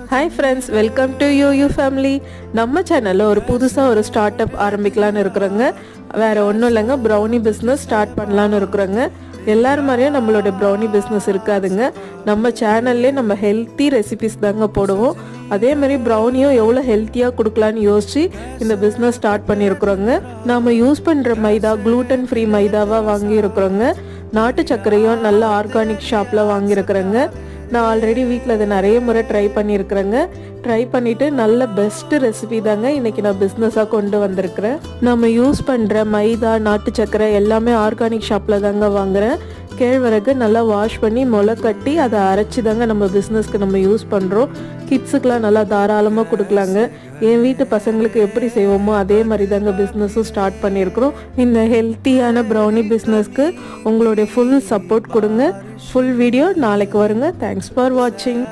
Hi friends, welcome to you family. நம்ம சேனலில் ஒரு புதுசாக ஒரு ஸ்டார்ட் அப் ஆரம்பிக்கலான்னு இருக்கிறோங்க. வேறு ஒன்றும் இல்லைங்க, ப்ரௌனி பிஸ்னஸ் ஸ்டார்ட் பண்ணலான்னு இருக்கிறோங்க. எல்லாரும் மாதிரியும் நம்மளோட ப்ரௌனி பிஸ்னஸ் இருக்காதுங்க. நம்ம சேனல்லே நம்ம ஹெல்த்தி ரெசிபிஸ் தாங்க போடுவோம். அதே மாதிரி ப்ரௌனியும் எவ்வளோ ஹெல்த்தியாக கொடுக்கலான்னு யோசித்து இந்த பிஸ்னஸ் ஸ்டார்ட் பண்ணியிருக்கிறோங்க. நாம் யூஸ் பண்ணுற மைதா க்ளூட்டன் ஃப்ரீ மைதாவாக வாங்கியிருக்கிறோங்க. நாட்டு சர்க்கரையும் நல்ல ஆர்கானிக் ஷாப்பில் வாங்கியிருக்கிறேங்க. நான் ஆல்ரெடி வீட்டில் அதை நிறைய முறை ட்ரை பண்ணியிருக்கிறேங்க. ட்ரை பண்ணிவிட்டு நல்ல பெஸ்ட்டு ரெசிபி தாங்க இன்றைக்கி நான் பிஸ்னஸாக கொண்டு வந்திருக்கிறேன். நம்ம யூஸ் பண்ணுற மைதா, நாட்டு சக்கரை எல்லாமே ஆர்கானிக் ஷாப்பில் தாங்க வாங்குகிறேன். கேழ்வரகு நல்லா வாஷ் பண்ணி முளை கட்டி அதை அரைச்சி தாங்க நம்ம பிஸ்னஸ்க்கு நம்ம யூஸ் பண்ணுறோம். கிட்ஸுக்கெலாம் நல்லா தாராளமாக கொடுக்கலாங்க. என் வீட்டு பசங்களுக்கு எப்படி செய்வோமோ அதே மாதிரி தாங்க பிஸ்னஸும் ஸ்டார்ட் பண்ணியிருக்கிறோம். இந்த ஹெல்த்தியான ப்ரௌனி பிஸ்னஸ்க்கு உங்களுடைய ஃபுல் சப்போர்ட் கொடுங்க. ஃபுல் வீடியோ நாளைக்கு வருங்க. தேங்க்ஸ் ஃபார் வாட்சிங்.